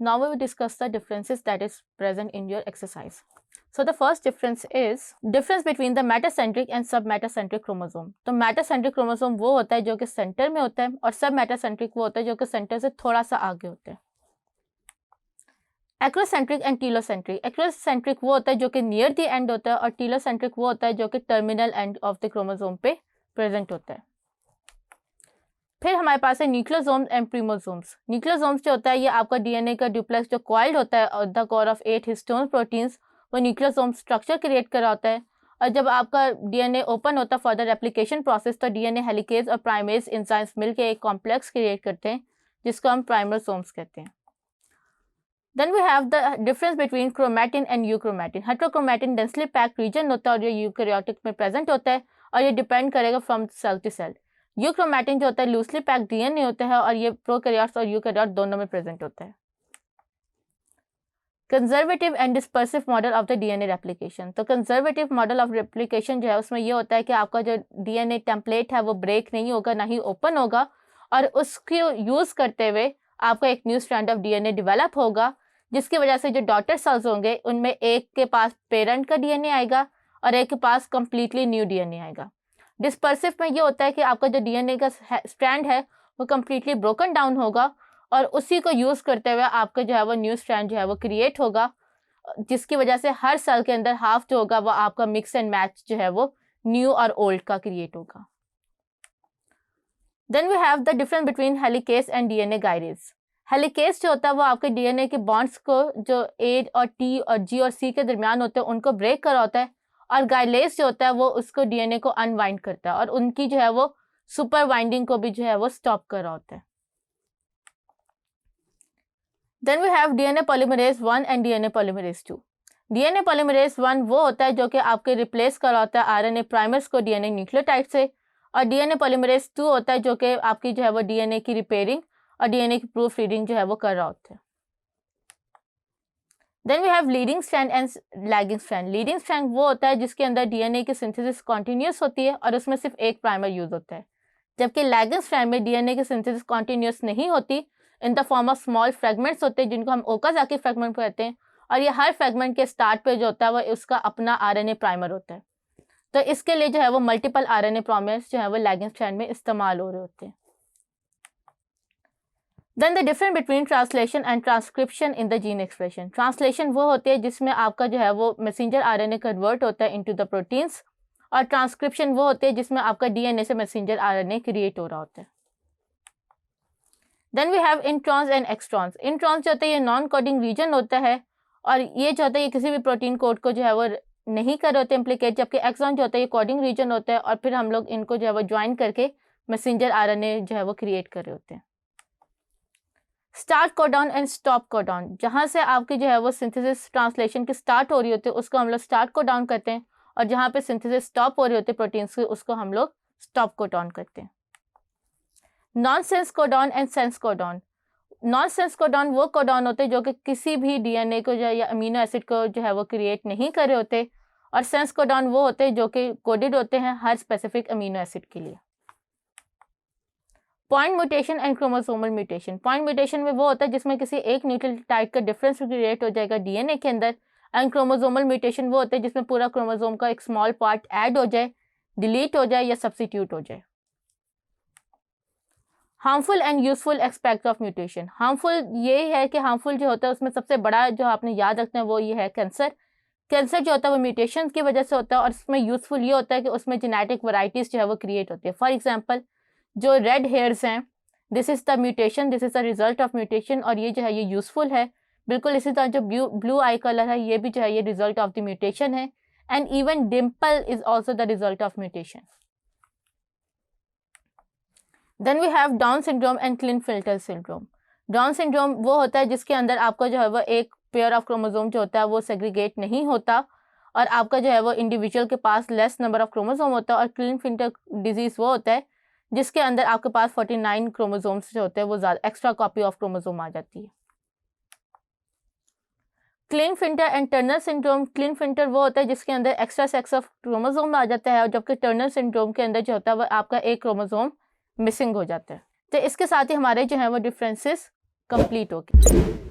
Now we will discuss the differences that is present in your exercise. So the first difference is difference between the metacentric and submetacentric chromosome. तो metacentric chromosome वो होता है जो कि centre में होता है और submetacentric वो होता है जो कि सेंटर से थोड़ा सा आगे होता है. Acrocentric and telocentric. एक्रोसेंट्रिक वो होता है जो कि नियर द एंड होता है और टीलोसेंट्रिक वो होता है जो कि terminal end of the chromosome पे प्रेजेंट होता है. फिर हमारे पास है न्यूक्लियोसोम्स एंड प्रीमोसोम्स. न्यूक्लियोसोम्स जो होता है ये आपका डीएनए का ड्यूप्लेक्स जो कॉइल्ड होता है और the core of 8 histone proteins वो न्यूक्लियोसोम स्ट्रक्चर क्रिएट कर रहा होता है. और जब आपका डीएनए ओपन होता है फॉर द रेप्लिकेशन प्रोसेस तो डीएनए हेलिकेज और प्राइमेज एंजाइम्स मिलकर एक कॉम्प्लेक्स क्रिएट करते हैं जिसको हम प्राइमोसोम्स कहते हैं. Then we have the difference between chromatin and euchromatin. Heterochromatin densely packed region होता है और ये यूकैरियोटिक में प्रेजेंट होता है और ये डिपेंड करेगा from cell to cell. Euchromatin जो होता है लूजली पैक्ड डीएनए होता है और ये प्रोकैरियोट्स और यूकैरियोट दोनों में प्रेजेंट होता है. Conservative and dispersive model of the DNA replication. तो कंजर्वेटिव मॉडल ऑफ रेप्लिकेशन जो है उसमें ये होता है कि आपका जो डीएनए टेम्पलेट है वो ब्रेक नहीं होगा ना ही ओपन होगा और उसको यूज़ करते हुए आपका एक new strand of DNA develop होगा जिसकी वजह से जो डॉटर सेल्स होंगे उनमें एक के पास पेरेंट का डीएनए आएगा और एक के पास कंप्लीटली न्यू डीएनए आएगा. डिस्पर्सिव में ये होता है कि आपका जो डीएनए का स्ट्रैंड है वो कंप्लीटली ब्रोकन डाउन होगा और उसी को यूज़ करते हुए आपका जो है वो न्यू स्ट्रैंड जो है वो क्रिएट होगा जिसकी वजह से हर सेल के अंदर हाफ जो होगा वो आपका मिक्स एंड मैच जो है वो न्यू और ओल्ड का क्रिएट होगा. Then we have the difference between helicase and DNA गाइडेज. हेलिकेज जो होता है वो आपके डीएनए के बॉन्ड्स को जो ए और टी और जी और सी के दरमियान होते हैं उनको ब्रेक कर रहा होता है और गाइलेज जो होता है वो उसको डीएनए को अनवाइंड करता है और उनकी जो है वो सुपर वाइंडिंग को भी जो है वो स्टॉप कर रहा होता है. Then we have DNA polymerase 1 and DNA polymerase 2. DNA polymerase 1 वो होता है जो कि आपके रिप्लेस कर रहा होता है आरएनए प्राइमर्स को डीएनए न्यूक्लियोटाइड से और डीएनए पॉलीमरेज 2 होता है जो कि आपकी जो है वो डीएनए की रिपेयरिंग और डीएनए की प्रूफ रीडिंग जो है वो कर रहा होता है. Then we have leading strand and lagging strand. Leading strand वो होता है जिसके अंदर डीएनए की सिंथेसिस कॉन्टिन्यूस होती है और उसमें सिर्फ एक प्राइमर यूज होता है जबकि लैगिंग स्ट्रैंड में डीएनए की सिंथेसिस कॉन्टिन्यूस नहीं होती in the form of small fragments होते हैं जिनको हम ओकाज़ाकी फ्रेगमेंट कहते हैं और ये हर फ्रेगमेंट के स्टार्ट पे जो होता है वो उसका अपना आरएनए प्राइमर होता है. तो इसके लिए जो है वो मल्टीपल आरएनए प्राइमर्स जो है वो लैगिंग स्ट्रैंड में इस्तेमाल हो रहे होते हैं. Then the difference between translation and transcription in the gene expression. Translation वो होती है जिसमें आपका जो है वो मैसेंजर आरएनए कन्वर्ट होता है into the proteins और ट्रांसक्रिप्शन वो होती है जिसमें आपका डीएनए से मैसेंजर आरएनए क्रिएट हो रहा होता है. Then we have introns and extrons. Introns जो होता है ये नॉन कोडिंग रीजन होता है और ये जो होता है ये किसी भी प्रोटीन कोड को जो है वो नहीं कर रहे होते इम्प्लीकेट जबकि एक्सॉन जो होता है ये कोडिंग रीजन होता है और फिर हम लोग इनको जो है वो ज्वाइन करके मैसेंजर आरएनए जो है वो क्रिएट कर रहे होते हैं. Start codon and stop codon. जहाँ से आपकी जो है वो सिंथेसिस ट्रांसलेशन की स्टार्ट हो रही होती है उसको हम लोग स्टार्ट कोडॉन करते हैं और जहाँ पे सिंथेसिस स्टॉप हो रही होती है प्रोटीन्स की उसको हम लोग स्टॉप कोडॉन करते हैं. Non sense codon and sense codon. Non sense codon वो कोडॉन होते हैं जो कि किसी भी डीएनए को जो है या अमीनो एसिड को जो है वो क्रिएट नहीं कर रहे होते और सेंस कोडॉन वो होते हैं जो कि कोडेड होते हैं हर स्पेसिफिक अमीनो एसिड के लिए. Point mutation and chromosomal mutation. Point mutation में वो होता है जिसमें किसी एक न्यूक्लियोटाइड का डिफरेंस क्रिएट हो जाएगा डीएनए के अंदर एंड क्रोमोसोमल म्यूटेशन वो होता है जिसमें पूरा क्रोमोसोम का एक स्मॉल पार्ट ऐड हो जाए डिलीट हो जाए या सब्स्टिट्यूट हो जाए. Harmful and useful aspect of mutation. Harmful ये है कि हार्मफुल जो होता है उसमें सबसे बड़ा जो आपने याद रखना है वो ये है कैंसर. कैंसर जो होता है वो म्यूटेशन की वजह से होता है और इसमें यूजफुल ये होता है कि उसमें जेनेटिक वैरायटीज जो है वो क्रिएट होती है. फॉर एग्जाम्पल जो रेड हेयर्स हैं this is the mutation this is the result of mutation और ये जो है ये यूजफुल है. बिल्कुल इसी तरह जो ब्लू आई कलर है ये भी जो है ये रिजल्ट ऑफ द म्यूटेशन है and even dimple is also the result of mutation. Then we have Down syndrome and Klinefelter syndrome. Down syndrome वो होता है जिसके अंदर आपका जो है वो एक पेयर ऑफ क्रोमोसोम जो होता है वो सेग्रीगेट नहीं होता और आपका जो है वो इंडिविजुअल के पास लेस नंबर ऑफ क्रोमोसोम होता है और क्लिनफिल्टर डिजीज़ वो होता है जिसके अंदर आपके पास 49 क्रोमोसोम्स जो होते हैं वो ज़्यादा एक्स्ट्रा कॉपी ऑफ क्रोमोसोम आ जाती है. क्लिनफिल्टर एंड टर्नर सिंड्रोम. क्लिनफिल्टर वो होता है जिसके अंदर एक्स्ट्रा सेक्स ऑफ क्रोमोसोम आ जाता है और जबकि टर्नर सिंड्रोम के अंदर जो होता है वो आपका एक क्रोमोसोम मिसिंग हो जाता है. तो इसके साथ ही हमारे जो है वो डिफरेंसेस कंप्लीट हो गए.